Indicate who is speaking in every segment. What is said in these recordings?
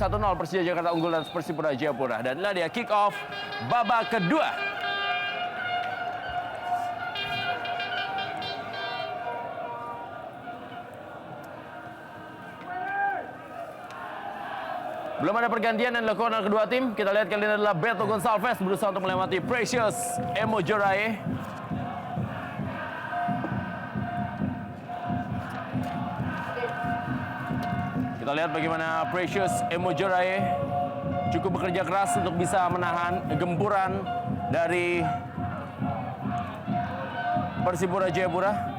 Speaker 1: 1-0 Persija Jakarta unggul atas Persipura Jayapura. Dan inilah dia kick off babak kedua. Belum ada pergantian yang dilakukan oleh kedua tim. Kita lihat kali ini adalah Beto Gonçalves berusaha untuk melewati Precious Emojorae. Kita lihat bagaimana Precious Emojorae cukup bekerja keras untuk bisa menahan gempuran dari Persipura Jayapura.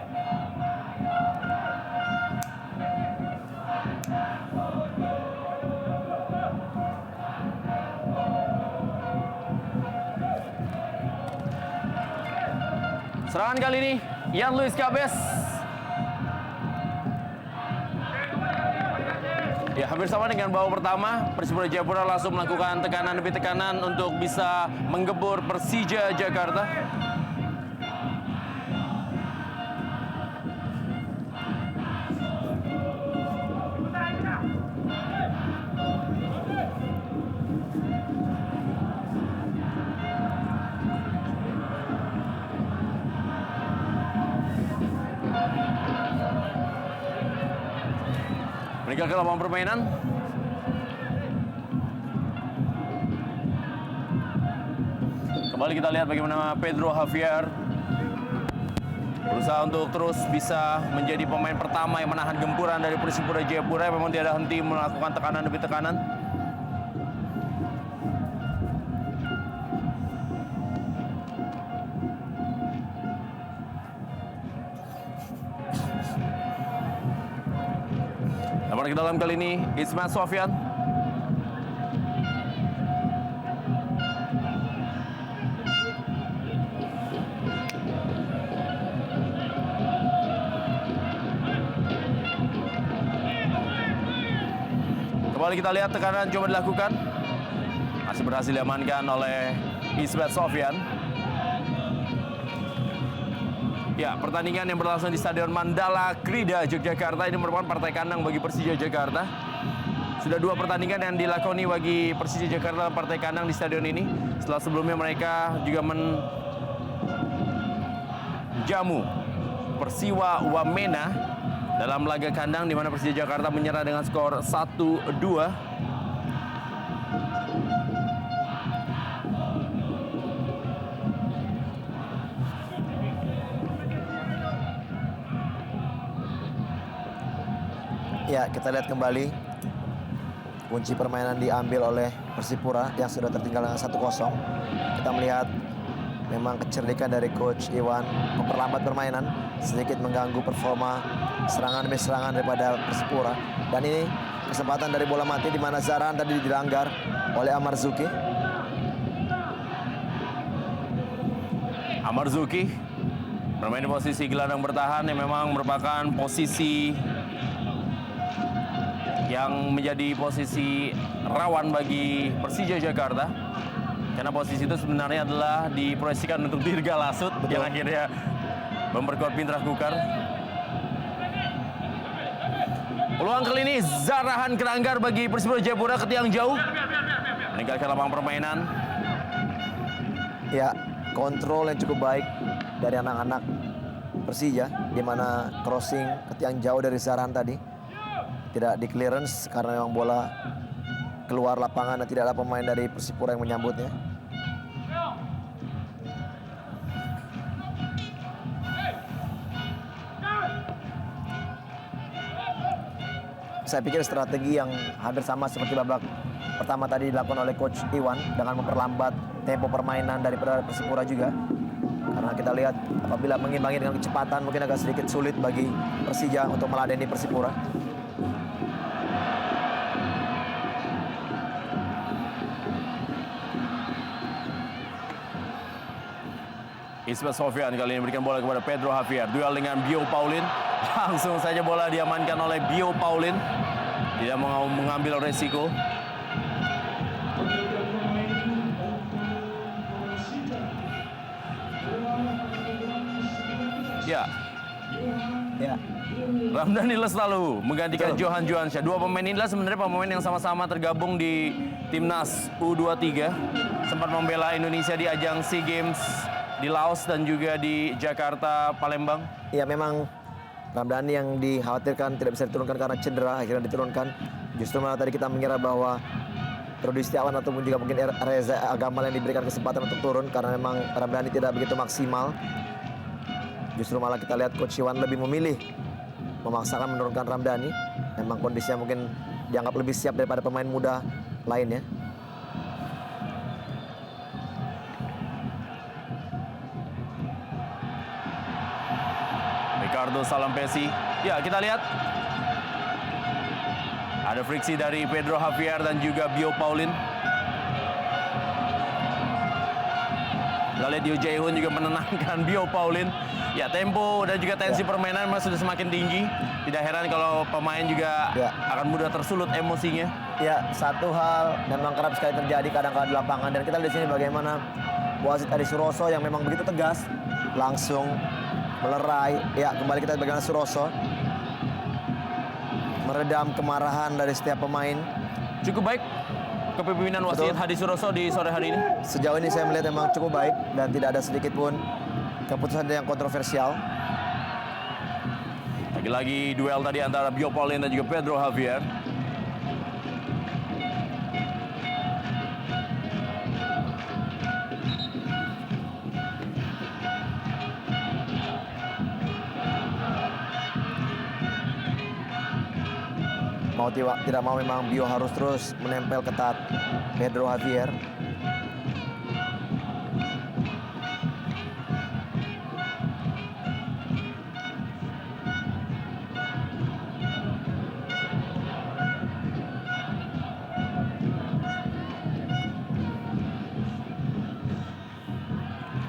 Speaker 1: Serangan kali ini Yan Luis Cabes. Ya, hampir sama dengan babak pertama, Persipura Jayapura langsung melakukan tekanan demi tekanan untuk bisa menggempur Persija Jakarta. Meninggalkan lapangan permainan. Kembali kita lihat bagaimana Pedro Javier berusaha untuk terus bisa menjadi pemain pertama yang menahan gempuran dari Persipura Jayapura. Memang tidak henti melakukan tekanan demi tekanan. Namun ke dalam kali ini Ismail Sofyan. Kembali kita lihat tekanan coba dilakukan. Masih berhasil diamankan oleh Ismail Sofyan. Ya, pertandingan yang berlangsung di Stadion Mandala Krida, Yogyakarta ini merupakan partai kandang bagi Persija Jakarta. Sudah 2 pertandingan yang dilakoni bagi Persija Jakarta partai kandang di stadion ini. Setelah sebelumnya mereka juga menjamu Persiwa Wamena dalam laga kandang di mana Persija Jakarta menyerah dengan skor 1-2.
Speaker 2: Ya, kita lihat kembali kunci permainan diambil oleh Persipura yang sudah tertinggal dengan 1-0. Kita melihat memang kecerdikan dari Coach Iwan memperlambat permainan, sedikit mengganggu performa serangan demi serangan daripada Persipura. Dan ini kesempatan dari bola mati di mana Zaran tadi dilanggar oleh Amarzuki.
Speaker 1: Amarzuki bermain di posisi gelandang bertahan yang memang merupakan posisi yang menjadi posisi rawan bagi Persija Jakarta, karena posisi itu sebenarnya adalah diproyeksikan untuk Dirga Lasut. Betul. Yang akhirnya memperkuat Pintrah Kukar. Peluang kali ini Zarahan Keranggar bagi Persipura Jayapura ke tiang jauh, meninggalkan lapangan permainan.
Speaker 2: Ya, kontrol yang cukup baik dari anak-anak Persija, di mana crossing ke tiang jauh dari Zarahan tadi tidak di clearance karena memang bola keluar lapangan dan tidak ada pemain dari Persipura yang menyambutnya. Saya pikir strategi yang hampir sama seperti babak pertama tadi dilakukan oleh Coach Iwan dengan memperlambat tempo permainan daripada Persipura juga. Karena kita lihat apabila mengimbangi dengan kecepatan mungkin agak sedikit sulit bagi Persija untuk meladeni Persipura.
Speaker 1: Ismail Sofyan kali ini memberikan bola kepada Pedro Javier. Duel dengan Bio Paulin. Langsung saja bola diamankan oleh Bio Paulin. Tidak mau mengambil resiko. Ya. Ramdhani Lestaluhu menggantikan
Speaker 2: Betul.
Speaker 1: Johan Juansyah. Dua pemain inilah sebenarnya pemain yang sama-sama tergabung di Timnas U23. Sempat membela Indonesia di ajang SEA Games di Laos dan juga di Jakarta, Palembang.
Speaker 2: Ya memang Ramdhani yang dikhawatirkan tidak bisa diturunkan karena cedera, akhirnya diturunkan. Justru malah tadi kita mengira bahwa Rudi Setiawan ataupun juga mungkin Reza Agamal yang diberikan kesempatan untuk turun karena memang Ramdhani tidak begitu maksimal. Justru malah kita lihat Coach Iwan lebih memilih memaksakan menurunkan Ramdhani. Memang kondisinya mungkin dianggap lebih siap daripada pemain muda lainnya.
Speaker 1: Ricardo Salampesi. Ya, kita lihat. Ada friksi dari Pedro Javier dan juga Bio Paulin. Kita lihat Yoo Jae-hoon juga menenangkan Bio Paulin. Ya, tempo dan juga tensi permainan memang sudah semakin tinggi. Tidak heran kalau pemain juga akan mudah tersulut emosinya.
Speaker 2: Ya, satu hal memang kerap sekali terjadi kadang-kadang di lapangan, dan kita lihat di sini bagaimana wasit Adi Suroso yang memang begitu tegas langsung melerai. Ya, kembali kita bagaimana Suroso meredam kemarahan dari setiap pemain.
Speaker 1: Cukup baik kepemimpinan wasit
Speaker 2: Betul.
Speaker 1: Hadi Suroso di sore hari ini.
Speaker 2: Sejauh ini saya melihat memang cukup baik dan tidak ada sedikit pun keputusan yang kontroversial.
Speaker 1: Lagi-lagi duel tadi antara Bio Paulin dan juga Pedro Javier.
Speaker 2: Mau tidak mau memang Bio harus terus menempel ketat Pedro Javier.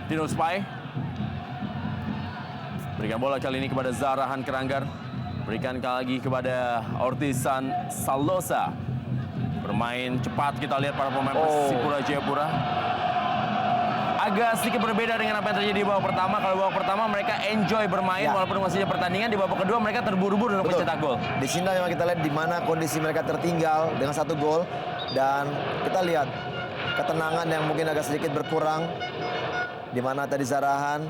Speaker 1: Tino Spy berikan bola kali ini kepada Zarahan Keranggar. Berikan lagi kepada Ortisan Salosa. Bermain cepat, kita lihat para pemain Persipura Jayapura. Agak sedikit berbeda dengan apa yang terjadi di babak pertama. Kalau babak pertama mereka enjoy bermain walaupun masih ada pertandingan. Di babak kedua mereka terburu-buru untuk mencetak gol.
Speaker 2: Di sini memang kita lihat di mana kondisi mereka tertinggal dengan 1 gol, dan kita lihat ketenangan yang mungkin agak sedikit berkurang. Di mana tadi Zarahan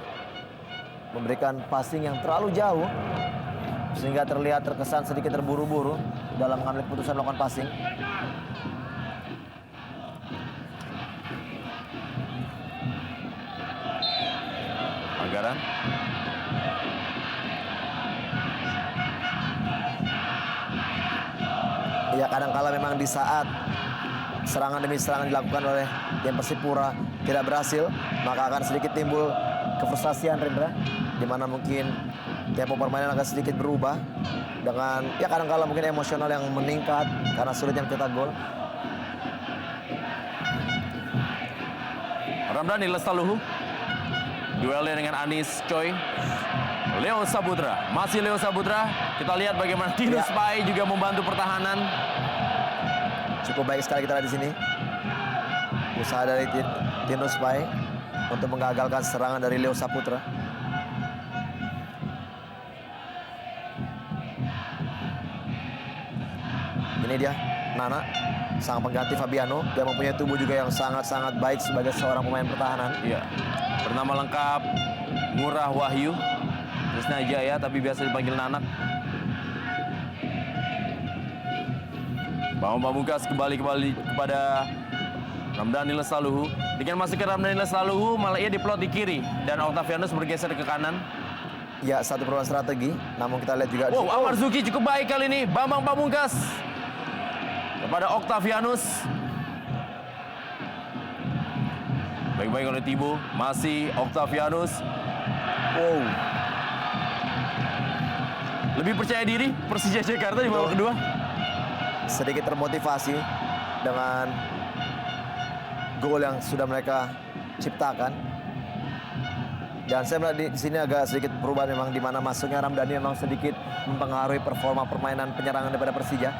Speaker 2: memberikan passing yang terlalu jauh sehingga terlihat terkesan sedikit terburu-buru dalam mengambil keputusan melakukan passing.
Speaker 1: Anggaran.
Speaker 2: Ya, kadang-kala memang di saat serangan demi serangan dilakukan oleh tim Persipura tidak berhasil, maka akan sedikit timbul kefrustasian, Rendra, di mana mungkin tempo permainan agak sedikit berubah dengan ya kadang-kala mungkin emosional yang meningkat karena sulitnya mencetak gol.
Speaker 1: Ramdhani Lestaluhu duelnya dengan Anis Choi. Leo Saputra, masih Leo Saputra. Kita lihat bagaimana Tino Spy juga membantu pertahanan.
Speaker 2: Cukup baik sekali kita lihat di sini usaha dari Tino Spy untuk menggagalkan serangan dari Leo Saputra. Ini dia Nana, sang pengganti Fabiano. Dia mempunyai tubuh juga yang sangat-sangat baik sebagai seorang pemain pertahanan.
Speaker 1: Iya. Bernama lengkap Ngurah Wahyu Krisna Jaya, tapi biasa dipanggil Nanak. Bambang Pamungkas kembali kepada Ramdhani Lestaluhu. Dengan masuk ke Ramdhani Lestaluhu, malah ia diplot di kiri dan Octavianus bergeser ke kanan.
Speaker 2: Ya, satu perubahan strategi. Namun kita lihat juga
Speaker 1: Wow, Amarzuki cukup baik kali ini. Bambang Pamungkas kepada Octavianus. Baik-baik oleh Tibo. Masih Octavianus.
Speaker 2: wow,
Speaker 1: Lebih percaya diri Persija Jakarta di babak kedua.
Speaker 2: sedikit termotivasi dengan gol yang sudah mereka ciptakan. Dan saya melihat di sini agak sedikit perubahan memang, di mana masuknya Ramdhani memang sedikit mempengaruhi performa permainan penyerangan daripada Persija.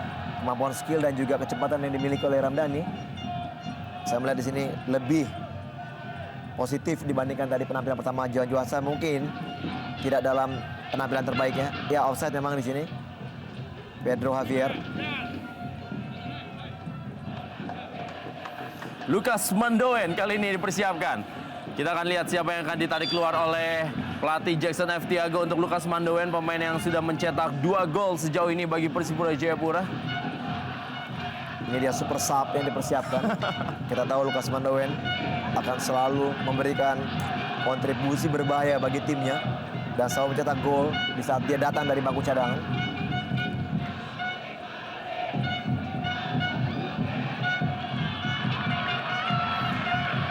Speaker 2: Kemampuan skill dan juga kecepatan yang dimiliki oleh Ramdhani, saya melihat di sini lebih positif dibandingkan tadi penampilan pertama Johan Juansyah. Mungkin tidak dalam penampilan terbaiknya. Ya, offside memang di sini. Pedro Javier.
Speaker 1: Lucas Mandoen kali ini dipersiapkan. Kita akan lihat siapa yang akan ditarik keluar oleh pelatih Jackson F. Tiago untuk Lucas Mandoen, pemain yang sudah mencetak 2 gol sejauh ini bagi Persipura Jayapura.
Speaker 2: Ini dia super sub yang dipersiapkan. Kita tahu Lucas Mandoen akan selalu memberikan kontribusi berbahaya bagi timnya dan selalu mencetak gol di saat dia datang dari bangku cadangan.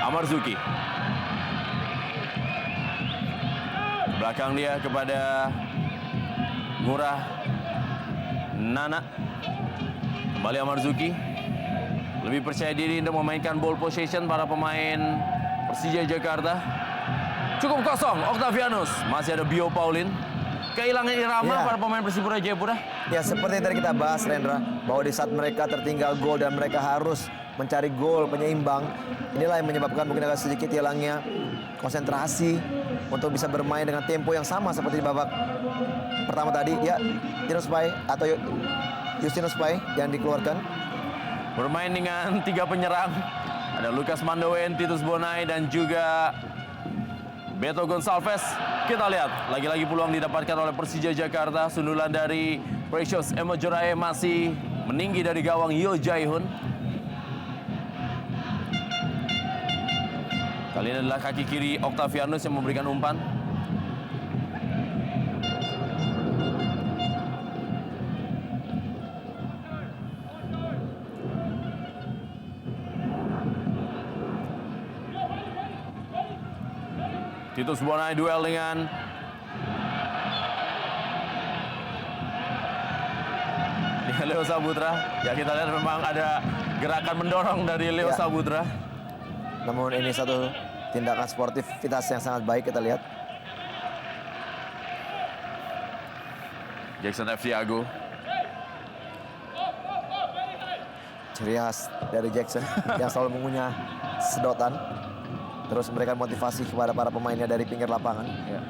Speaker 1: Amarzuki. Belakang dia kepada Ngurah Nana. Kembali Amarzuki. Lebih percaya diri untuk memainkan ball possession para pemain Persija Jakarta. Cukup kosong, Octavianus. Masih ada Bio Paulin. Kehilangan irama para pemain Persipura Jayapura.
Speaker 2: Ya, seperti yang tadi kita bahas, Rendra, bahwa di saat mereka tertinggal gol dan mereka harus mencari gol penyeimbang, inilah yang menyebabkan mungkin agak sedikit hilangnya konsentrasi untuk bisa bermain dengan tempo yang sama seperti di babak pertama tadi. Ya, Justinus Pai atau Justinus Pai yang dikeluarkan.
Speaker 1: Bermain dengan 3 penyerang. Ada Lucas Mandoen, Titus Bonai, dan juga Beto Gonçalves. Kita lihat, lagi-lagi peluang didapatkan oleh Persija Jakarta. Sundulan dari Precious Emojorae masih meninggi dari gawang Yo Jae-hoon. Kali ini adalah kaki kiri Octavianus yang memberikan umpan. Titus Bonai duel dengan Leo Saputra. Ya, kita lihat memang ada gerakan mendorong dari Leo Saputra.
Speaker 2: Namun ini satu tindakan sportivitas yang sangat baik kita lihat.
Speaker 1: Jackson F. Tiago.
Speaker 2: Ciri khas dari Jackson yang selalu mengunyah sedotan. Terus memberikan motivasi kepada para pemainnya dari pinggir lapangan.
Speaker 1: Ya.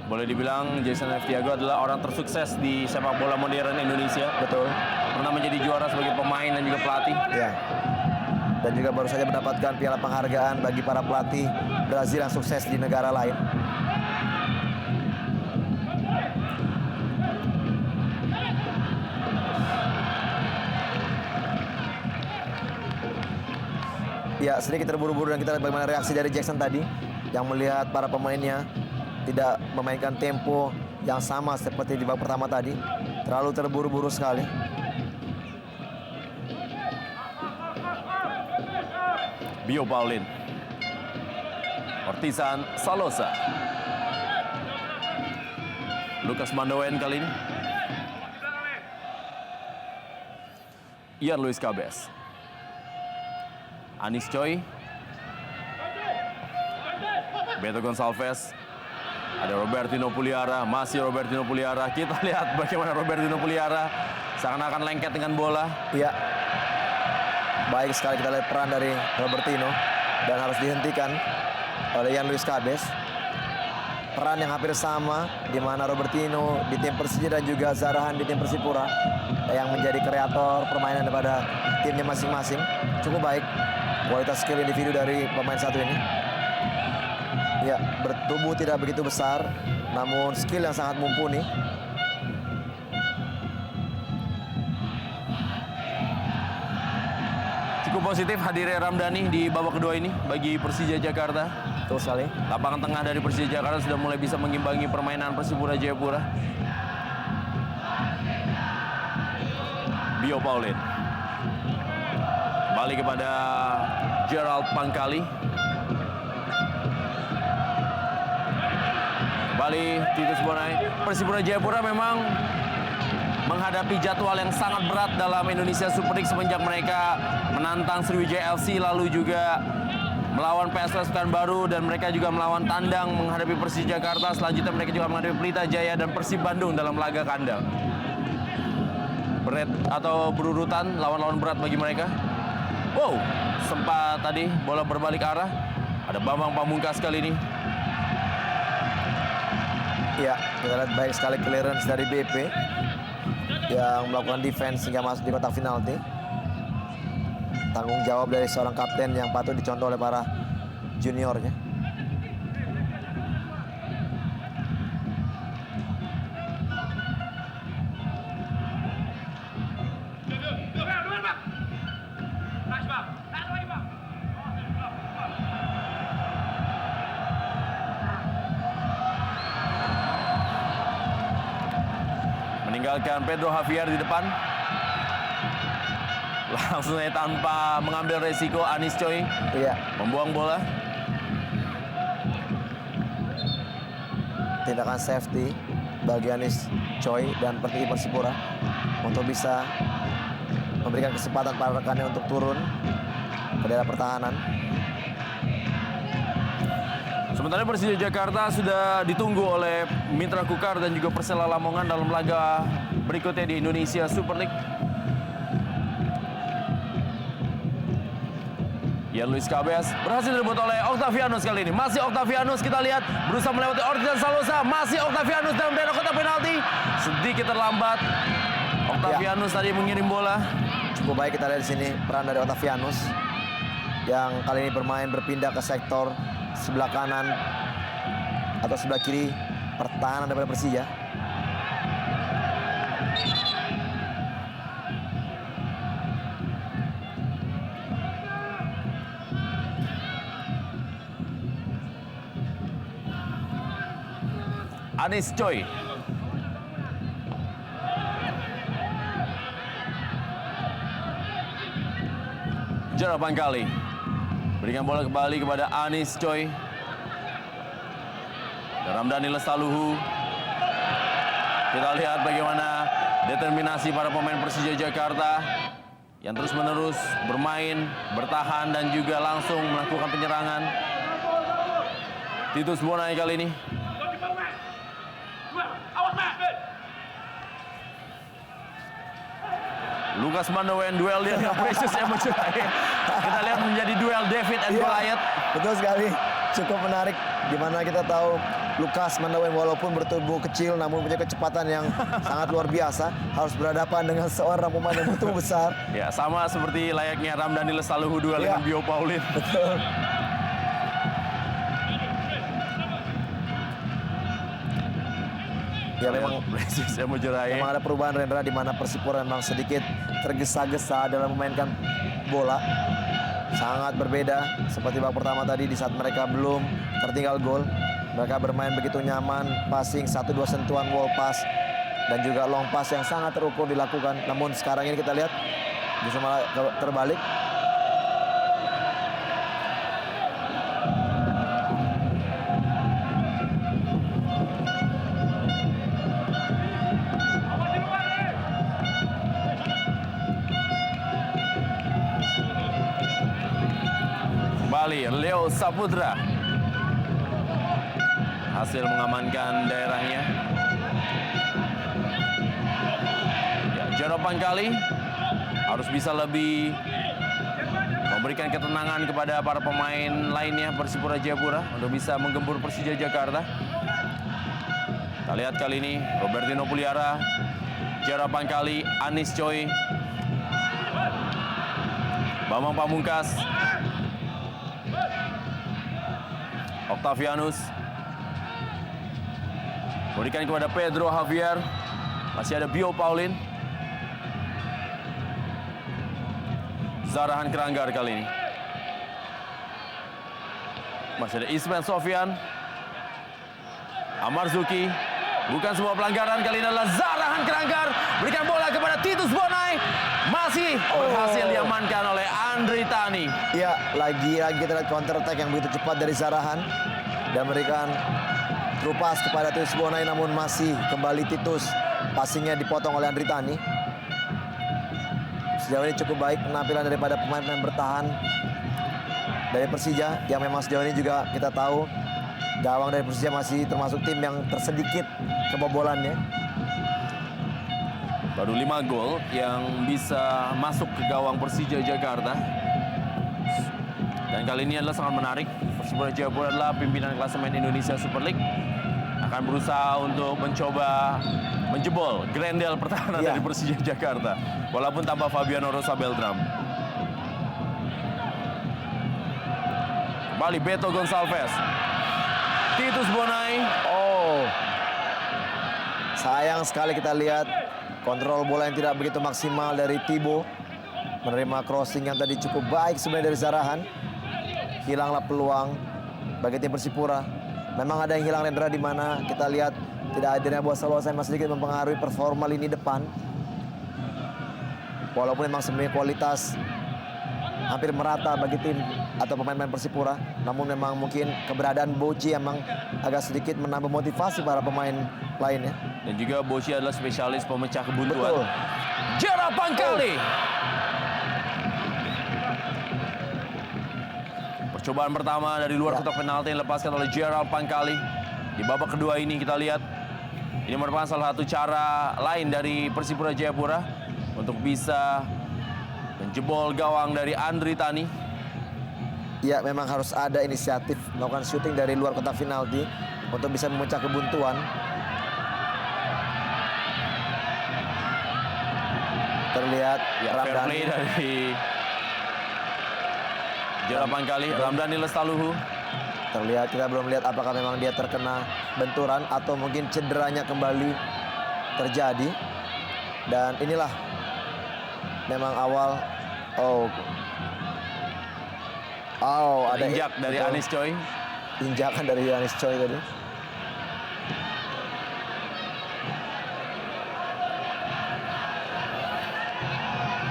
Speaker 1: Boleh dibilang Jackson F. Tiago adalah orang tersukses di sepak bola modern Indonesia.
Speaker 2: Betul.
Speaker 1: Pernah menjadi juara sebagai pemain dan juga pelatih.
Speaker 2: Ya. Dan juga baru saja mendapatkan piala penghargaan bagi para pelatih Brazil yang sukses di negara lain. Ya, sedikit terburu-buru dan kita lihat bagaimana reaksi dari Jackson tadi yang melihat para pemainnya tidak memainkan tempo yang sama seperti di babak pertama tadi. Terlalu terburu-buru sekali.
Speaker 1: Bio Paulin. Ortizan Salosa. Lucas Mandoen kali ini. Ian Luis Cabes. Anis Choi. Beto Gonçalves. Ada Robertino Puliara, masih Robertino Puliara. Kita lihat bagaimana Robertino Puliara seakan-akan lengket dengan bola.
Speaker 2: Iya. Baik sekali kita lihat peran dari Robertino dan harus dihentikan oleh Ian Luis Cabes. Peran yang hampir sama di mana Robertino di tim Persija dan juga Zarahan di tim Persipura yang menjadi kreator permainan daripada timnya masing-masing. Cukup baik kualitas skill individu dari pemain satu ini. Ya, bertubuh tidak begitu besar, namun skill yang sangat mumpuni.
Speaker 1: Cukup positif hadirnya Ramdhani di babak kedua ini bagi Persija Jakarta.
Speaker 2: Betul sekali.
Speaker 1: Lapangan tengah dari Persija Jakarta sudah mulai bisa mengimbangi permainan Persipura Jayapura. Bio Paulin. Kembali kepada Gerald Pangkali. Kembali Titus Bonai. Persipura Jayapura memang menghadapi jadwal yang sangat berat dalam Indonesia Super League semenjak mereka menantang Sriwijaya FC, lalu juga melawan PSS Pekanbaru, dan mereka juga melawan tandang menghadapi Persija Jakarta. Selanjutnya mereka juga menghadapi Pelita Jaya dan Persib Bandung dalam laga kandang. Berat atau berurutan lawan-lawan berat bagi mereka. Wow, sempat tadi bola berbalik arah. Ada Bambang Pamungkas kali ini.
Speaker 2: Ya, kita lihat baik sekali clearance dari BP yang melakukan defense hingga masuk di kotak penalti. Tanggung jawab dari seorang kapten yang patut dicontoh oleh para juniornya.
Speaker 1: Meninggalkan Pedro Javier di depan. Langsung saja tanpa mengambil resiko, Anis Choi
Speaker 2: Iya,
Speaker 1: membuang bola.
Speaker 2: tindakan safety bagi Anis Choi dan petinggi Persipura untuk bisa memberikan kesempatan para rekannya untuk turun ke daerah pertahanan.
Speaker 1: Sementara Persija Jakarta sudah ditunggu oleh Mitra Kukar dan juga Persela Lamongan dalam laga berikutnya di Indonesia Super League. Ian Luis Cabes berhasil direbut oleh Octavianus kali ini. Masih Octavianus, kita lihat berusaha melewati Ortiz Salosa. Masih Octavianus dalam daerah kotak penalti. Sedikit terlambat. Octavianus tadi mengirim bola.
Speaker 2: Cukup baik kita lihat di sini peran dari Octavianus yang kali ini bermain berpindah ke sektor sebelah kanan atau sebelah kiri pertahanan daripada Persija.
Speaker 1: Anis Choi. Jarap Pangkali. Berikan bola kembali kepada Anis Choi. Ramdhani Lestaluhu. Kita lihat bagaimana determinasi para pemain Persija Jakarta yang terus-menerus bermain, bertahan dan juga langsung melakukan penyerangan. Titus Bonai kali ini. Lukas Mandawen duel dia dengan Precious Emocurai. Kita lihat menjadi duel David and Goliath.
Speaker 2: Betul sekali, cukup menarik di mana kita tahu Lukas Mandawen walaupun bertubuh kecil namun punya kecepatan yang sangat luar biasa, harus berhadapan dengan seorang pemain yang bertubuh besar.
Speaker 1: Ya, sama seperti layaknya Ramdhani Lestaluhu duel dengan Bio Paulin.
Speaker 2: Betul. Ya memang
Speaker 1: Precious Emocurai.
Speaker 2: ada perubahan Rendra di mana Persipura memang sedikit tergesa-gesa dalam memainkan bola. Sangat berbeda seperti babak pertama tadi di saat mereka belum tertinggal gol. Mereka bermain begitu nyaman, passing 1-2 sentuhan wall pass dan juga long pass yang sangat terukur dilakukan. Namun sekarang ini kita lihat justru malah terbalik.
Speaker 1: Kembali Leo Saputra hasil mengamankan daerahnya. Ya, Jarap Pangkali harus bisa lebih memberikan ketenangan kepada para pemain lainnya Persipura Jayapura untuk bisa menggempur Persija Jakarta. Kita lihat kali ini Robertino Puliara, Jarap Pangkali, Anis Choi, Bambang Pamungkas, Octavianus berikan kepada Pedro Javier. Masih ada Bio Paulin. Zarahan Keranggar kali ini. Masih ada Ismail Sofyan, Amar Zuki. Bukan sebuah pelanggaran, kali ini adalah Zarahan Keranggar. Berikan bola kepada Titus Bonai. Masih berhasil diamankan oleh Andri Tani.
Speaker 2: Ya, lagi-lagi kita lihat counter attack yang begitu cepat dari Zarahan dan memberikan through pass kepada Titus Bonai, namun masih kembali Titus. Passingnya dipotong oleh Andri Tani. Sejauh ini cukup baik penampilan daripada pemain-pemain bertahan dari Persija yang memang sejauh ini juga kita tahu gawang dari Persija masih termasuk tim yang tersedikit kebobolannya.
Speaker 1: Baru 5 gol yang bisa masuk ke gawang Persija Jakarta. Dan kali ini adalah sangat menarik. Persipura Jayapura adalah pimpinan klasemen Indonesia Super League. akan berusaha untuk mencoba menjebol grendel pertahanan
Speaker 2: Iya.
Speaker 1: dari Persija Jakarta. Walaupun tanpa Fabiano Rosa Beltram. Kembali Beto Gonçalves. Titus Bonai.
Speaker 2: Oh, sayang sekali kita lihat kontrol bola yang tidak begitu maksimal dari Thibaut. Menerima crossing yang tadi cukup baik sebenarnya dari Zarahan. Hilanglah peluang bagi tim Persipura. Memang ada yang hilang, Rendra, di mana kita lihat tidak hadirnya Boas Salosa yang masih sedikit mempengaruhi performa lini depan. Walaupun memang sebenarnya kualitas hampir merata bagi tim atau pemain-pemain Persipura, namun memang mungkin keberadaan Boji emang agak sedikit menambah motivasi para pemain lainnya.
Speaker 1: Dan juga Boshi adalah spesialis pemecah
Speaker 2: Betul.
Speaker 1: kebuntuan. Gerald Pancali. Percobaan pertama dari luar kotak penalti yang dilepaskan oleh Gerald Pancali. Di babak kedua ini kita lihat ini merupakan salah satu cara lain dari Persipura Jayapura untuk bisa menjebol gawang dari Andri Tani.
Speaker 2: Ya, memang harus ada inisiatif melakukan syuting dari luar kotak penalti untuk bisa memecah kebuntuan. Terlihat
Speaker 1: Ya, fair
Speaker 2: Ramdhani.
Speaker 1: play dari Gerald Pancali, Ramdhani Lestaluhu.
Speaker 2: Terlihat, kita belum lihat apakah memang dia terkena benturan atau mungkin cederanya kembali terjadi. Dan inilah memang awal. Ada
Speaker 1: Injak dari
Speaker 2: betul.
Speaker 1: Anis Choi.
Speaker 2: Injakan dari Anis Choi tadi.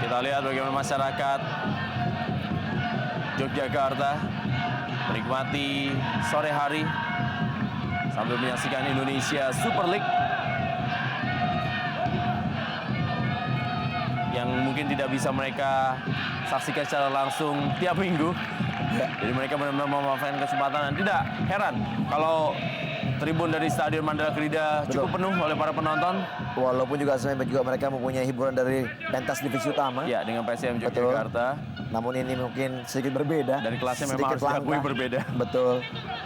Speaker 1: Kita lihat bagaimana masyarakat Yogyakarta menikmati sore hari sambil menyaksikan Indonesia Super League yang mungkin tidak bisa mereka saksikan secara langsung tiap minggu. Jadi mereka benar-benar memanfaatkan kesempatan dan tidak heran kalau tribun dari Stadion Mandala Krida cukup penuh oleh para penonton.
Speaker 2: Walaupun juga sebenarnya juga mereka mempunyai hiburan dari pentas divisi utama.
Speaker 1: Ya, dengan PSM
Speaker 2: Betul.
Speaker 1: Yogyakarta.
Speaker 2: Namun ini mungkin sedikit berbeda.
Speaker 1: Dari kelasnya memang
Speaker 2: Sedikit
Speaker 1: harus diakui
Speaker 2: langka.
Speaker 1: berbeda.
Speaker 2: Betul.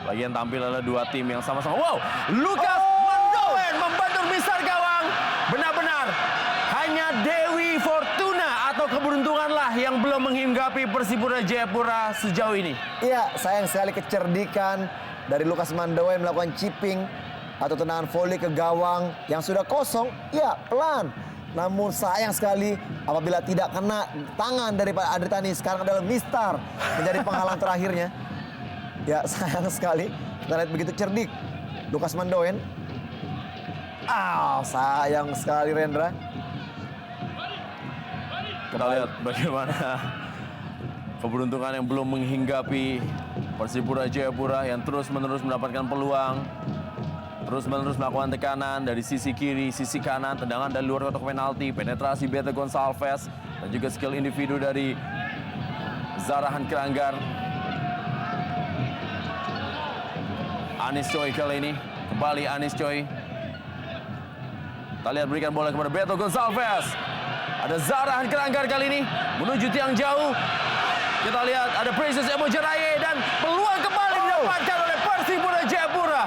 Speaker 1: Lagi yang tampil adalah dua tim yang sama-sama. Wow, Lukas Mandoen membantu misar gawang. Benar-benar hanya Dewi Fortuna atau keberuntunganlah yang belum menghinggapi Persipura Jayapura sejauh ini.
Speaker 2: Iya, sayang sekali kecerdikan dari Lukas Mandoen melakukan chipping atau tendangan volley ke gawang yang sudah kosong. Ya, pelan. Namun sayang sekali apabila tidak kena tangan dari Pak Andri Tani. Sekarang adalah Mistar menjadi penghalang terakhirnya. Ya, sayang sekali. Kita lihat begitu cerdik Lukas Mandoen. Sayang sekali, Rendra.
Speaker 1: Kita lihat bagaimana keberuntungan yang belum menghinggapi Persipura Jayapura yang terus-menerus mendapatkan peluang. Terus-menerus melakukan tekanan dari sisi kiri, sisi kanan, tendangan dari luar kotak penalti, penetrasi Beto Gonçalves, dan juga skill individu dari Zarahan Kranggar. Anis Choi kali ini, kembali Anis Choi. Kita lihat berikan bola kepada Beto Gonçalves. Ada Zarahan Kranggar kali ini, menuju tiang jauh. Kita lihat ada Precious Emojeraye dan peluang kembali didapatkan oleh Persipura Jayapura.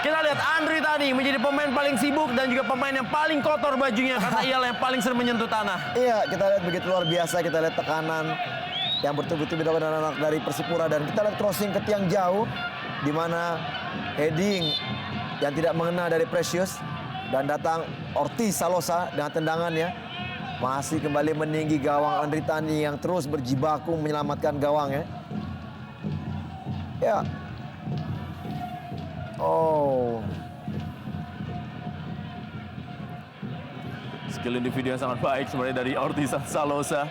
Speaker 1: Kita lihat Andri Tani menjadi pemain paling sibuk dan juga pemain yang paling kotor bajunya karena ialah yang paling sering menyentuh tanah.
Speaker 2: Iya, kita lihat begitu luar biasa. Kita lihat tekanan yang bertubi-tubi dilakukan anak dari Persipura. Dan kita lihat crossing ke tiang jauh, di mana heading yang tidak mengena dari Precious. Dan datang Ortiz Salosa dengan tendangannya. Masih kembali meninggi gawang Andri Tani yang terus berjibaku menyelamatkan gawangnya. Ya.
Speaker 1: Skill individu yang sangat baik sebenarnya dari Ortiz Salosa.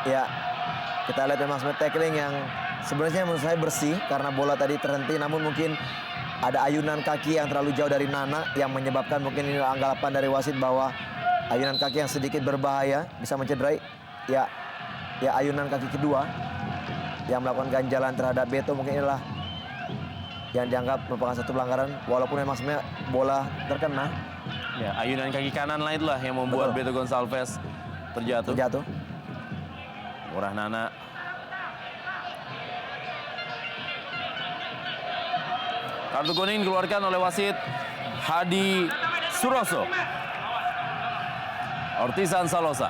Speaker 2: Ya, kita lihat memang sebenarnya tackling yang sebenarnya menurut saya bersih karena bola tadi terhenti, namun mungkin ada ayunan kaki yang terlalu jauh dari Nana yang menyebabkan mungkin ini anggapan dari wasit bahwa Ayunan kaki yang sedikit berbahaya, bisa mencederai. Ya, ayunan kaki kedua yang melakukan ganjalan terhadap Beto mungkin inilah yang dianggap merupakan satu pelanggaran, walaupun memang sebenarnya bola terkena.
Speaker 1: Ya, ayunan kaki kanan lah itulah yang membuat
Speaker 2: Betul.
Speaker 1: Beto Gonçalves terjatuh. Murah Nana. Kartu kuning dikeluarkan oleh wasit Hadi Suroso. Ortizan Salosa.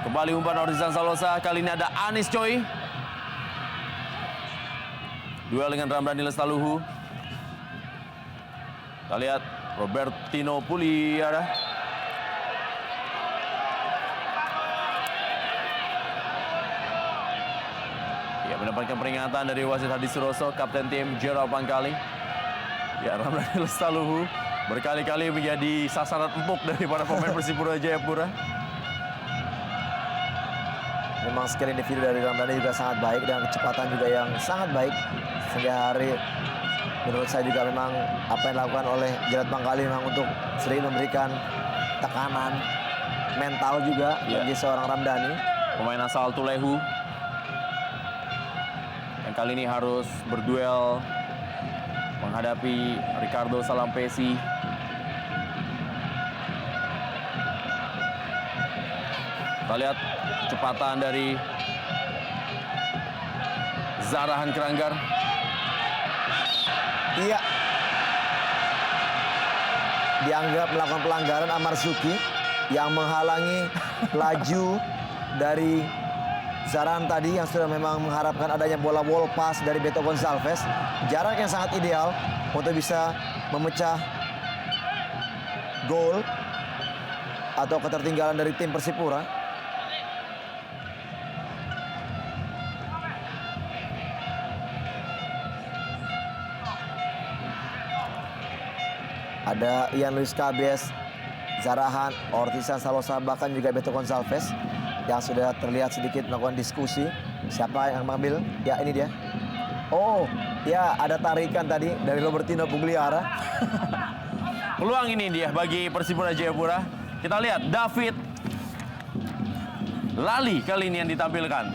Speaker 1: Kembali umpan Ortizan Salosa. Kali ini ada Anis Choi. Duel dengan Ramdhani Lestaluhu. Kita lihat Robertino Puli ada. Ya, mendapatkan peringatan dari wasit Hadi Suroso, kapten tim Gerald Pangkali. Ya, Ramdhani Lestaluhu berkali-kali menjadi sasaran empuk dari para pemain Persipura Jayapura.
Speaker 2: Memang skill individu dari Ramdhani juga sangat baik dan kecepatan juga yang sangat baik. Sehingga hari menurut saya juga memang apa yang dilakukan oleh Gerald Pangkali memang untuk sering memberikan tekanan mental juga bagi seorang Ramdhani.
Speaker 1: Pemain asal Tulehu yang kali ini harus berduel menghadapi Ricardo Salampesi. Kita lihat kecepatan dari Zarahan Keranggar.
Speaker 2: Iya. Dianggap melakukan pelanggaran Amarzuki yang menghalangi laju dari Zarahan tadi yang sudah memang mengharapkan adanya bola wall pass dari Beto Gonçalves. Jarak yang sangat ideal untuk bisa memecah gol atau ketertinggalan dari tim Persipura. Ada Ian Luis Cabes, Zarahan, Ortizan Salosa, bahkan juga Beto Gonçalves yang sudah terlihat sedikit melakukan diskusi. Siapa yang mengambil? Ya, ini dia. Oh, ya ada tarikan tadi dari Robertino Pugliara.
Speaker 1: Peluang ini dia bagi Persipura Jayapura. Kita lihat David Lali kali ini yang ditampilkan.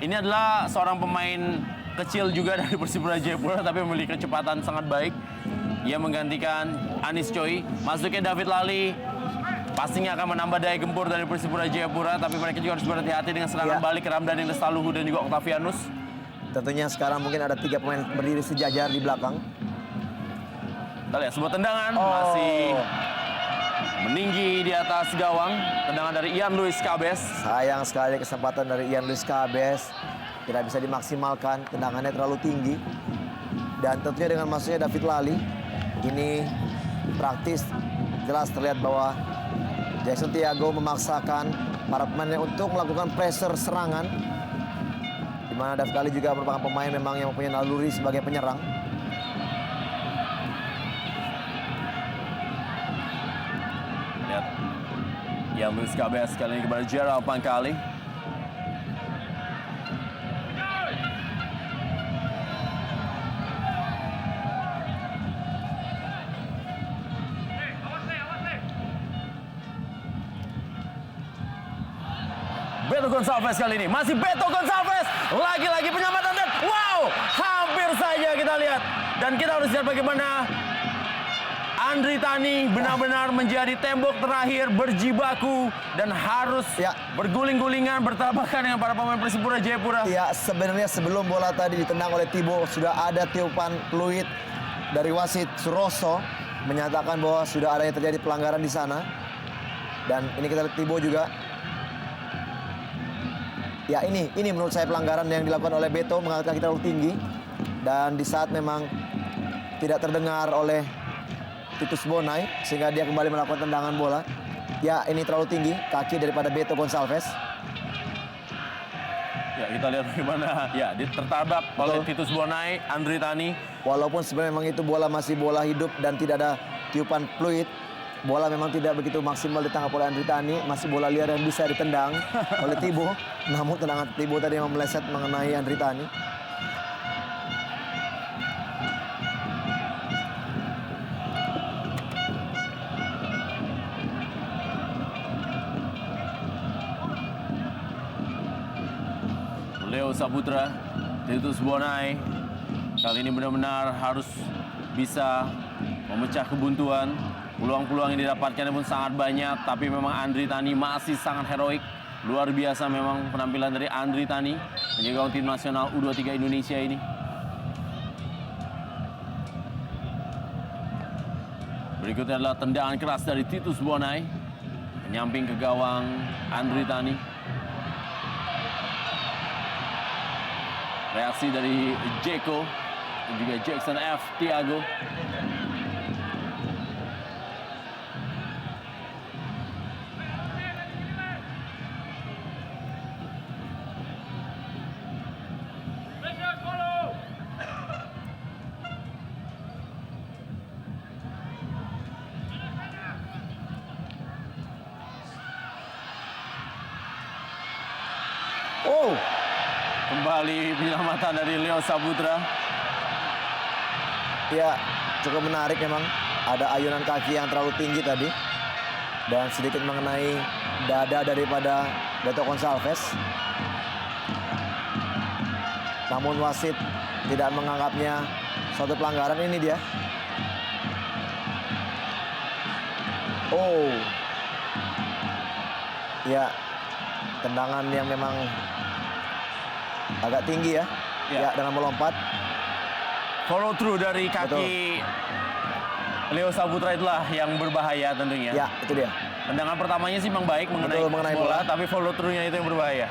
Speaker 1: Ini adalah seorang pemain kecil juga dari Persipura Jayapura tapi memiliki kecepatan sangat baik. Ia menggantikan Anis Choi. Masuknya David Lali pastinya akan menambah daya gempur dari Persipura Jayapura, tapi mereka juga harus berhati-hati dengan serangan balik Ramdhani Lestaluhu dan juga Octavianus.
Speaker 2: Tentunya sekarang mungkin ada 3 pemain berdiri sejajar di belakang.
Speaker 1: Kita lihat sebuah tendangan masih meninggi di atas gawang. Tendangan dari Ian Luis Cabes.
Speaker 2: Sayang sekali kesempatan dari Ian Luis Cabes tidak bisa dimaksimalkan, tendangannya terlalu tinggi. Dan tentunya dengan masuknya David Lali, ini praktis jelas terlihat bahwa Jackson Tiago memaksakan para pemainnya untuk melakukan pressure serangan, di mana David Lali juga merupakan pemain memang yang mempunyai naluri sebagai penyerang.
Speaker 1: Lihat Ian Luis Cabes kali ini kepada Gerald Pangkali. Beto Gonçalves kali ini, masih Beto Gonçalves, lagi-lagi penyelamatan dan wow, hampir saja kita lihat. Dan kita harus lihat bagaimana Andri Tani benar-benar menjadi tembok terakhir berjibaku dan harus berguling-gulingan bertabrakan dengan para pemain Persipura Jayapura.
Speaker 2: Ya, sebenarnya sebelum bola tadi ditendang oleh Thibaut sudah ada tiupan peluit dari wasit Suroso menyatakan bahwa sudah ada yang terjadi pelanggaran di sana. Dan ini kita lihat Thibaut juga. Ya, ini menurut saya pelanggaran yang dilakukan oleh Beto, mengangkat kaki terlalu tinggi. Dan di saat memang tidak terdengar oleh Titus Bonai, sehingga dia kembali melakukan tendangan bola. Ya, ini terlalu tinggi kaki daripada Beto Gonçalves.
Speaker 1: Ya, kita lihat bagaimana tertabrak oleh Titus Bonai, Andri Tani.
Speaker 2: Walaupun sebenarnya memang itu bola masih bola hidup dan tidak ada tiupan fluid, bola memang tidak begitu maksimal ditangkap oleh Andri Tani, masih bola liar yang bisa ditendang oleh Thibaut. Namun tendangan Thibaut tadi yang meleset mengenai Andri Tani.
Speaker 1: Saputra. Titus Bonai kali ini benar-benar harus bisa memecah kebuntuan. Peluang-peluang yang didapatkan pun sangat banyak, tapi memang Andri Tani masih sangat heroik. Luar biasa memang penampilan dari Andri Tani, penjaga tim nasional U23 Indonesia ini. Berikutnya adalah tendangan keras dari Titus Bonai, menyamping ke gawang Andri Tani. Reaksi dari Jeko dan juga Jackson F. Tiago.
Speaker 2: Oh,
Speaker 1: Kembali penyelamatan dari Leo Saputra.
Speaker 2: ya cukup menarik memang. Ada ayunan kaki yang terlalu tinggi tadi. Dan sedikit mengenai dada daripada Beto Gonçalves. Namun wasit tidak menganggapnya suatu pelanggaran. Ini dia. Oh. Ya, tendangan yang memang agak tinggi ya.
Speaker 1: Ya.
Speaker 2: Ya, dengan melompat.
Speaker 1: Follow through dari kaki Leo Saputra itulah yang berbahaya tentunya.
Speaker 2: Ya, itu dia.
Speaker 1: Tendangan pertamanya sih memang baik mengenai,
Speaker 2: Betul, mengenai bola.
Speaker 1: tapi follow through-nya itu yang berbahaya.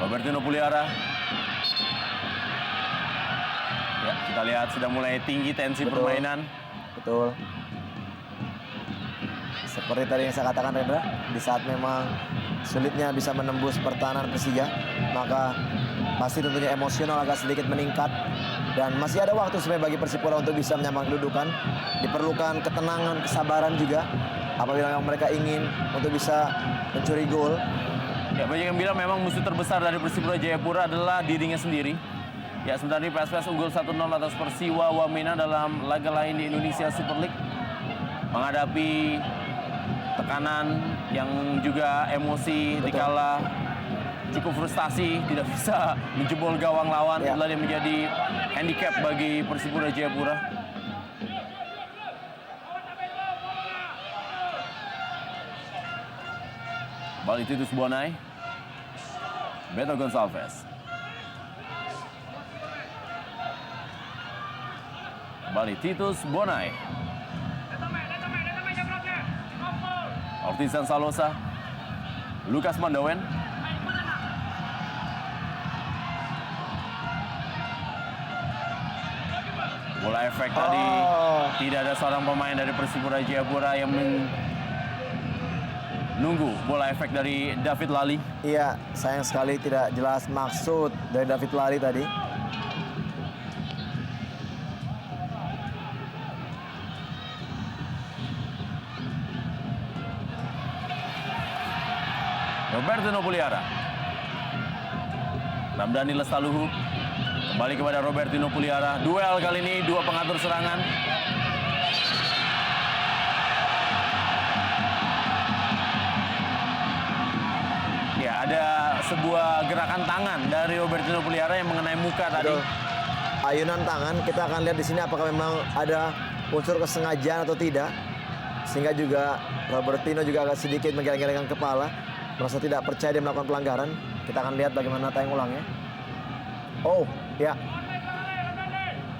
Speaker 1: Robertino Puliara. Ya, kita lihat sudah mulai tinggi tensi
Speaker 2: Betul.
Speaker 1: permainan.
Speaker 2: Betul. Seperti tadi yang saya katakan, Rendra, di saat memang sulitnya bisa menembus pertahanan Persija, maka pasti tentunya emosional agak sedikit meningkat. Dan masih ada waktu sebenarnya bagi Persipura untuk bisa menyamakan kedudukan. Diperlukan ketenangan, kesabaran juga apabila mereka ingin untuk bisa mencuri gol.
Speaker 1: Ya, banyak yang bilang memang musuh terbesar dari Persipura Jayapura adalah dirinya sendiri. Ya, sebentar ini PSPS unggul 1-0 atas Persiwa Wamena dalam laga lain di Indonesia Super League. Menghadapi tekanan yang juga emosi.
Speaker 2: Betul.
Speaker 1: Dikala cukup frustasi, tidak bisa menjebol gawang lawan.
Speaker 2: Ya.
Speaker 1: Itulah yang menjadi handicap bagi Persipura Jayapura. Balik Titus Bonai. Beto Gonçalves. Balik Titus Bonai. Ortisan Salosa. Lukas Mandawen. Bola efek tadi. Tidak ada seorang pemain dari Persipura Jayapura yang menunggu bola efek dari David Lali.
Speaker 2: Iya, sayang sekali tidak jelas maksud dari David Lali tadi.
Speaker 1: Robertino Puliara. Ramdhani Lestaluhu. Kembali kepada Robertino Puliara. Duel kali ini, dua pengatur serangan. Ya, ada sebuah gerakan tangan dari Robertino Puliara yang mengenai muka tadi.
Speaker 2: Betul. Ayunan tangan, kita akan lihat di sini apakah memang ada unsur kesengajaan atau tidak. Sehingga juga Robertino juga agak sedikit menggeleng-gelengkan kepala. Merasa tidak percaya dia melakukan pelanggaran. Kita akan lihat bagaimana tayang ulangnya. Oh, ya.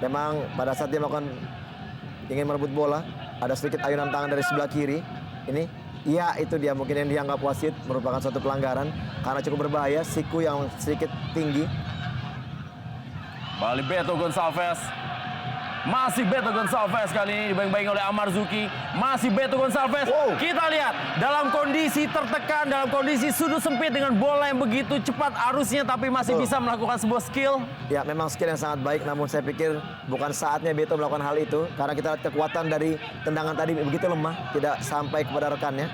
Speaker 2: Memang pada saat dia melakukan ingin merebut bola, ada sedikit ayunan tangan dari sebelah kiri. Ini, ya itu dia mungkin yang dianggap wasit merupakan suatu pelanggaran karena cukup berbahaya, siku yang sedikit tinggi.
Speaker 1: Balik Beto Gonçalves. Masih Beto Gonçalves kali ini dibayang-bayang oleh Amar Zuki. Masih Beto Gonçalves.
Speaker 2: Wow.
Speaker 1: Kita lihat dalam kondisi tertekan, dalam kondisi sudut sempit dengan bola yang begitu cepat arusnya, tapi masih bisa melakukan sebuah skill.
Speaker 2: Ya memang skill yang sangat baik, namun saya pikir bukan saatnya Beto melakukan hal itu. Karena kita lihat kekuatan dari tendangan tadi begitu lemah, tidak sampai kepada rekannya.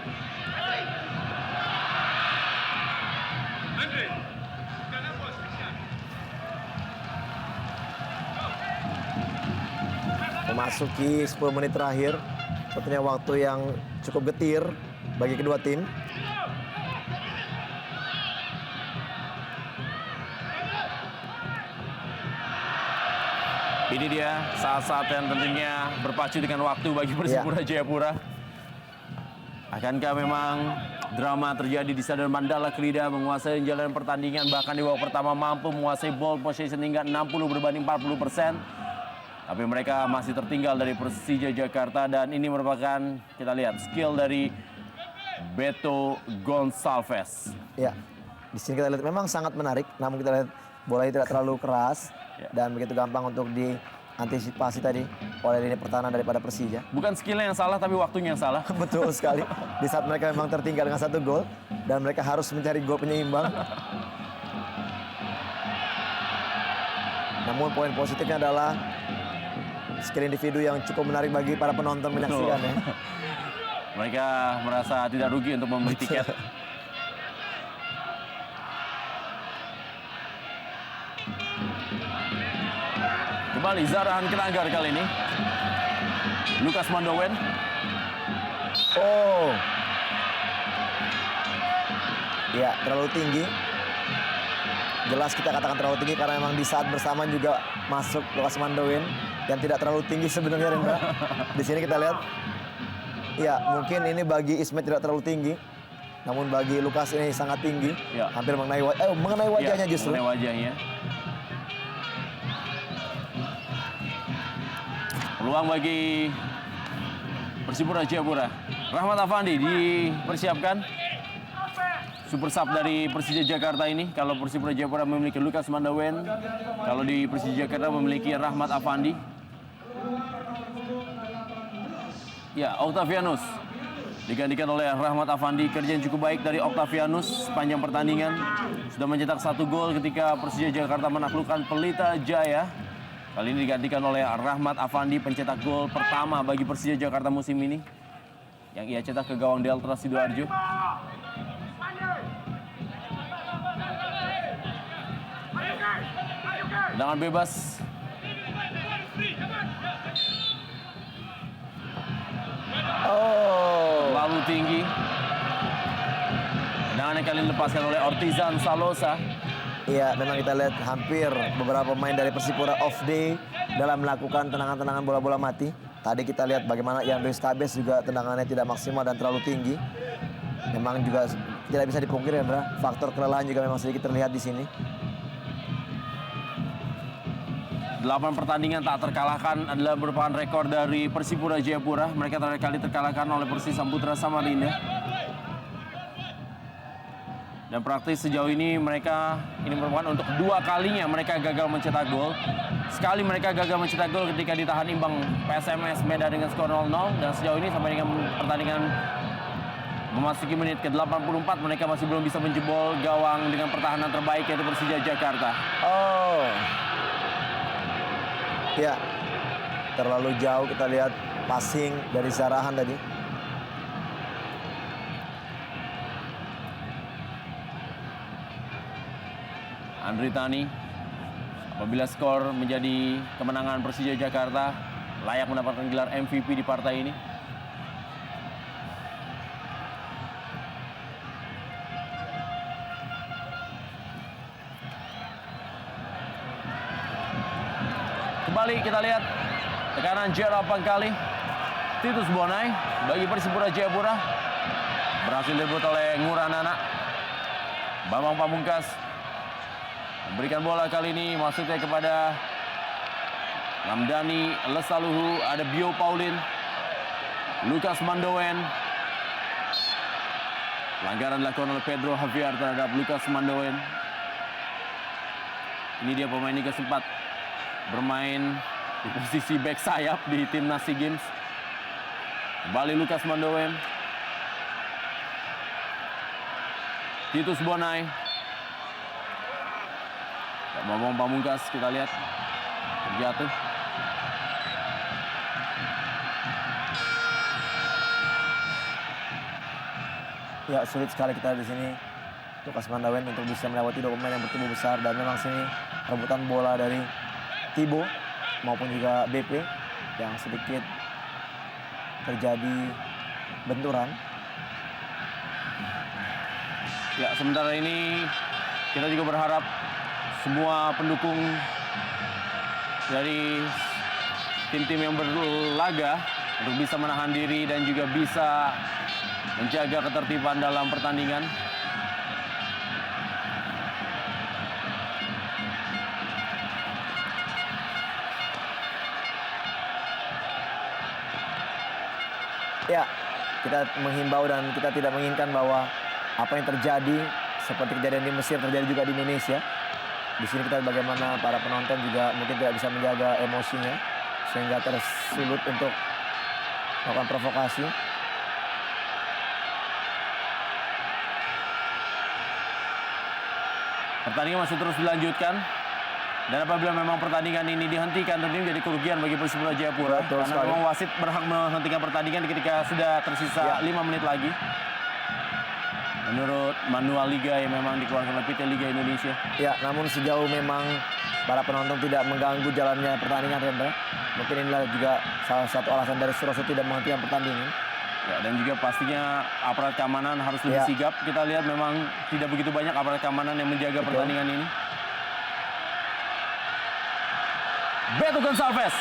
Speaker 2: Memasuki 10 menit terakhir, tentunya waktu yang cukup getir bagi kedua tim.
Speaker 1: Ini dia saat-saat yang tentunya berpacu dengan waktu bagi Persipura Jayapura. Akankah memang drama terjadi di Stadion Mandala Krida, menguasai jalan pertandingan, bahkan di babak pertama mampu menguasai ball possession hingga 60 berbanding 40%. Tapi mereka masih tertinggal dari Persija Jakarta, dan ini merupakan, kita lihat, skill dari Beto Gonçalves.
Speaker 2: Ya, di sini kita lihat memang sangat menarik, namun kita lihat bola tidak terlalu keras dan begitu gampang untuk diantisipasi tadi oleh lini pertahanan daripada Persija.
Speaker 1: Bukan skillnya yang salah, tapi waktunya yang salah.
Speaker 2: Betul sekali. Di saat mereka memang tertinggal dengan 1 gol dan mereka harus mencari gol penyeimbang. Namun poin positifnya adalah skill individu yang cukup menarik bagi para penonton menyaksikan ya.
Speaker 1: Mereka merasa tidak rugi untuk membeli tiket. Kembali Zarahan Kenanggar kali ini. Lukas Mandowen.
Speaker 2: Oh. Ya, terlalu tinggi. Jelas kita katakan terlalu tinggi karena memang di saat bersamaan juga masuk Lukas Mandowen yang tidak terlalu tinggi sebenarnya, Rendra. Di sini kita lihat. Ya, mungkin ini bagi Ismet tidak terlalu tinggi. Namun bagi Lukas ini sangat tinggi.
Speaker 1: Ya.
Speaker 2: Hampir mengenai wajahnya justru.
Speaker 1: Mengenai wajahnya. Peluang bagi Persipura Jayapura. Rahmat Afandi dipersiapkan. Super sub dari Persija Jakarta ini. Kalau Persipura Jayapura memiliki Lukas Mandowen, kalau di Persija Jakarta memiliki Rahmat Afandi. Ya, Octavianus digantikan oleh Rahmat Afandi. Kerja yang cukup baik dari Octavianus sepanjang pertandingan. Sudah mencetak 1 gol ketika Persija Jakarta menaklukkan Pelita Jaya. Kali ini digantikan oleh Rahmat Afandi, pencetak gol pertama bagi Persija Jakarta musim ini, yang ia cetak ke gawang Delta Sidoarjo. Tendangan bebas.
Speaker 2: Oh.
Speaker 1: Lalu tinggi. Tendangan yang kali ini dilepaskan oleh Ortizan Salosa.
Speaker 2: Iya, memang kita lihat hampir beberapa pemain dari Persipura off day dalam melakukan tendangan-tendangan bola-bola mati. Tadi kita lihat bagaimana Ian Luis Cabes juga tendangannya tidak maksimal dan terlalu tinggi. Memang juga tidak bisa dipungkiri, Indra. Faktor kelelahan juga memang sedikit terlihat di sini.
Speaker 1: 8 pertandingan tak terkalahkan adalah merupakan rekor dari Persipura Jayapura. Mereka terakhir kali terkalahkan oleh Persis Samputra Samarinda. Dan praktis sejauh ini mereka ini merupakan untuk 2 kalinya mereka gagal mencetak gol. Sekali mereka gagal mencetak gol ketika ditahan imbang PSMS Medan dengan skor 0-0. Dan sejauh ini sampai dengan pertandingan memasuki menit ke-84 mereka masih belum bisa menjebol gawang dengan pertahanan terbaik, yaitu Persija Jakarta.
Speaker 2: Oh. Ya, terlalu jauh kita lihat passing dari Zarahan tadi.
Speaker 1: Andri Tani, apabila skor menjadi kemenangan Persija Jakarta, layak mendapatkan gelar MVP di partai ini. Kembali kita lihat tekanan Gerald Pangkali. Titus Bonai bagi Persipura Jayapura. Berhasil direbut oleh Nguranana. Bambang Pamungkas memberikan bola kali ini maksudnya kepada Ramdhani Lestaluhu. Ada Bio Paulin, Lukas Mandowen. Pelanggaran dilakukan oleh Pedro Javier terhadap Lukas Mandowen. Ini dia pemain yang sempat bermain di posisi back sayap di timnas SEA Games. Kembali Lukas Mandowen. Titus Bonai. Bambang Pamungkas kita lihat terjatuh.
Speaker 2: Ya, sulit sekali kita di sini Lukas Mandowen untuk bisa melewati 2 pemain yang bertubuh besar, dan memang sini rebutan bola dari Tibo maupun juga BP yang sedikit terjadi benturan.
Speaker 1: Ya, sementara ini kita juga berharap semua pendukung dari tim-tim yang berlaga untuk bisa menahan diri dan juga bisa menjaga ketertiban dalam pertandingan.
Speaker 2: Ya, kita menghimbau dan kita tidak menginginkan bahwa apa yang terjadi seperti kejadian di Mesir terjadi juga di Indonesia. Di sini kita bagaimana para penonton juga mungkin tidak bisa menjaga emosinya sehingga tersulut untuk melakukan provokasi.
Speaker 1: Pertandingan masih terus dilanjutkan. Dan apabila memang pertandingan ini dihentikan, tentunya menjadi kerugian bagi Persipura Jayapura.
Speaker 2: Betul
Speaker 1: Karena
Speaker 2: sekali.
Speaker 1: memang wasit berhak menghentikan pertandingan ketika sudah tersisa 5 menit lagi. Menurut manual liga yang memang dikeluarkan oleh PT Liga Indonesia.
Speaker 2: Ya, namun sejauh memang para penonton tidak mengganggu jalannya pertandingan, Rendra. Mungkin inilah juga salah satu alasan dari Suroso tidak menghentikan pertandingan.
Speaker 1: Ya, dan juga pastinya aparat keamanan harus lebih
Speaker 2: Ya.
Speaker 1: sigap. Kita lihat memang tidak begitu banyak aparat keamanan yang menjaga pertandingan ini. Beto Gonçalves.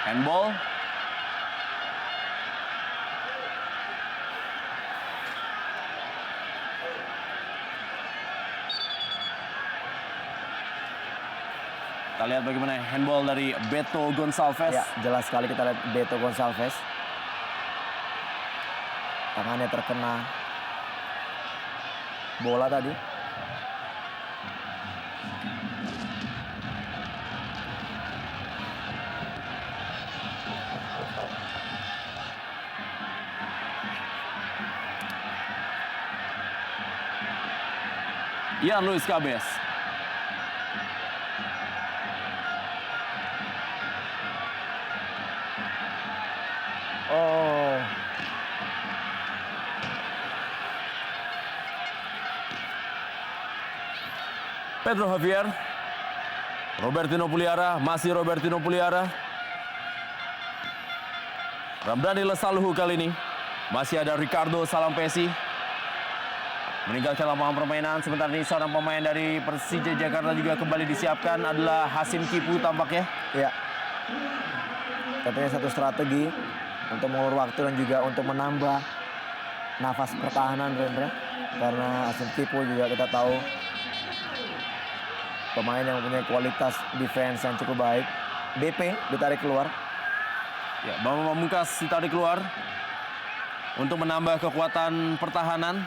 Speaker 1: Handball. Kita lihat bagaimana handball dari Beto Gonçalves.
Speaker 2: Ya, jelas sekali kita lihat Beto Gonçalves. Tangannya terkena bola tadi.
Speaker 1: Ian Luis Cabes.
Speaker 2: Oh,
Speaker 1: Pedro Javier. Robertino Puliara, masih Robertino Puliara. Ramdhani Lesaluhu kali ini. Masih ada Ricardo Salampesi. Meninggalkan lapangan permainan. Sementara ini seorang pemain dari Persija Jakarta juga kembali disiapkan adalah Hasim Kipu tampaknya.
Speaker 2: ya. Katanya satu strategi untuk mengulur waktu dan juga untuk menambah nafas pertahanan, Rendra. Karena Hasim Kipu juga kita tahu pemain yang mempunyai kualitas defense yang cukup baik. BP ditarik keluar.
Speaker 1: Ya, Bambang Pamungkas ditarik keluar untuk menambah kekuatan pertahanan.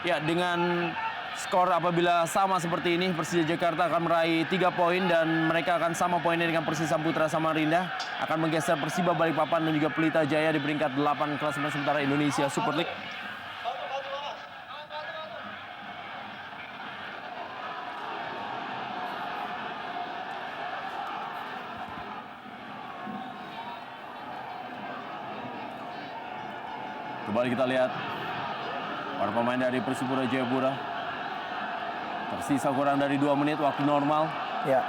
Speaker 1: Ya, dengan skor apabila sama seperti ini, Persija Jakarta akan meraih 3 poin dan mereka akan sama poinnya dengan Persis Samputra Samarinda. Akan menggeser Persiba Balikpapan dan juga Pelita Jaya di peringkat 8 klasemen sementara Indonesia Super League. Kembali kita lihat para pemain dari Persipura Jayapura. Tersisa kurang dari 2 menit waktu normal.
Speaker 2: Ya,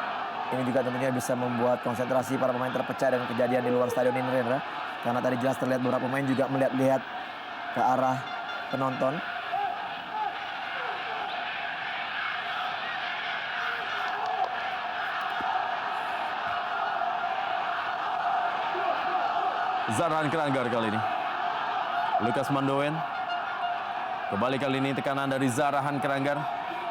Speaker 2: ini juga tentunya bisa membuat konsentrasi para pemain terpecah dengan kejadian di luar stadion ini, Rendra. Karena tadi jelas terlihat beberapa pemain juga melihat-lihat ke arah penonton.
Speaker 1: Zarhan Keranggar kali ini. Lukas Mandoen. Kembali kali ini tekanan dari Zarhan Keranggar.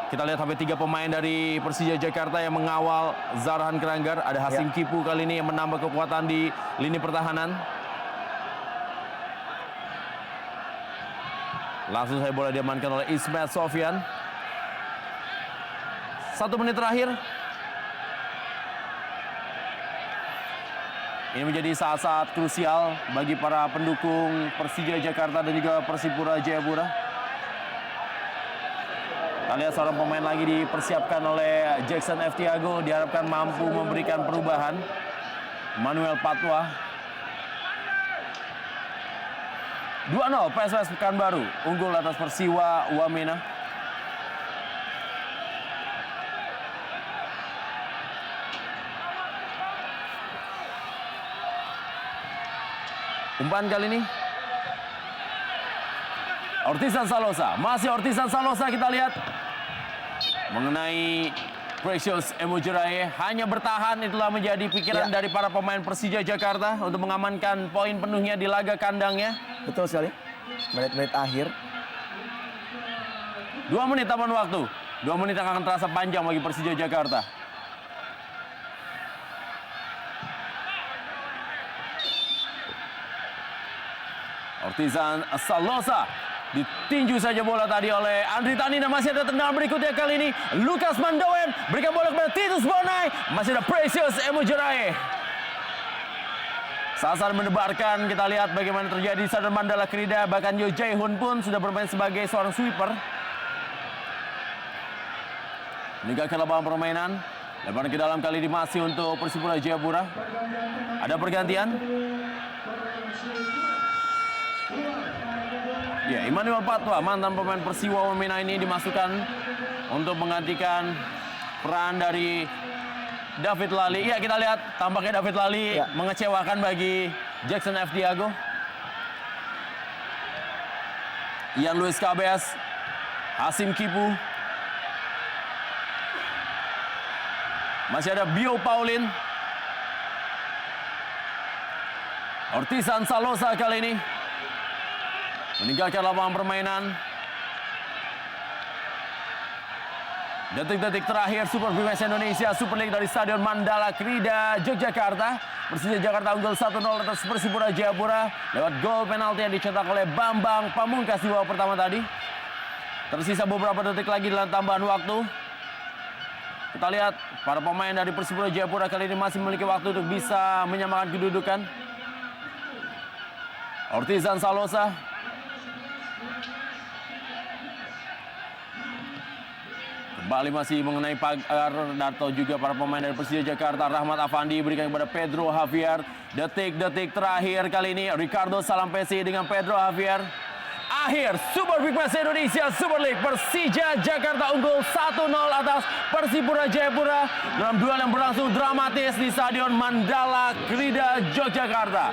Speaker 1: Kita lihat sampai 3 pemain dari Persija Jakarta yang mengawal Zarhan Keranggar. Ada Hasim Kipu kali ini yang menambah kekuatan di lini pertahanan. Langsung saya bola diamankan oleh Ismet Sofyan. 1 menit terakhir. Ini menjadi saat-saat krusial bagi para pendukung Persija Jakarta dan juga Persipura Jayapura. Kita lihat seorang pemain lagi dipersiapkan oleh Jackson F. Tiago. Diharapkan mampu memberikan perubahan. Manuel Patwa. 2-0 PSS Pekanbaru. Unggul atas Persiwa Wamena. Umpan kali ini. Ortizan Salosa, masih Ortizan Salosa kita lihat. Mengenai Precious Emujiraye, hanya bertahan itulah menjadi pikiran dari para pemain Persija Jakarta untuk mengamankan poin penuhnya di laga kandangnya.
Speaker 2: Betul sekali. Menit-menit akhir.
Speaker 1: 2 menit taman waktu. 2 menit yang akan terasa panjang bagi Persija Jakarta. Ortizan Salosa. Ditinju saja bola tadi oleh Andri Tanina. Masih ada tendangan berikutnya kali ini. Lukas Mandoen berikan bola kepada Titus Bonai. Masih ada Precious Emujiraye. Sasar mendebarkan, kita lihat bagaimana terjadi di Stadion Mandala Krida. Bahkan Yo Jae-hoon pun sudah bermain sebagai seorang sweeper. Meninggalkan lapangan permainan. Lebaran ke dalam kali ini masih untuk Persipura Jayapura. Ada pergantian. Ya, Immanuel Patwa, mantan pemain Persiwa Wamena ini dimasukkan untuk menggantikan peran dari David Lali. Ya, kita lihat tampaknya David Lali mengecewakan bagi Jackson F. Diago. Ian Luis Kabes, Hasim Kipu. Masih ada Bio Paulin. Ortizan Salosa kali ini meninggalkan lapangan permainan. Detik-detik terakhir Super Big Match Indonesia Super League dari Stadion Mandala Krida, Yogyakarta. Persija Jakarta unggul 1-0 atas Persipura Jayapura lewat gol penalti yang dicetak oleh Bambang Pamungkas di babak pertama tadi. Tersisa beberapa detik lagi dalam tambahan waktu. Kita lihat para pemain dari Persipura Jayapura kali ini masih memiliki waktu untuk bisa menyamakan kedudukan. Ortizan Salosa. Kembali masih mengenai pagar atau juga para pemain dari Persija Jakarta. Rahmat Afandi berikan kepada Pedro Javier. Detik-detik terakhir kali ini Ricardo Salampesi dengan Pedro Javier. Akhir Super Big Match Indonesia Super League. Persija Jakarta unggul 1-0 atas Persipura Jayapura dalam duel yang berlangsung dramatis di Stadion Mandala Krida, Yogyakarta.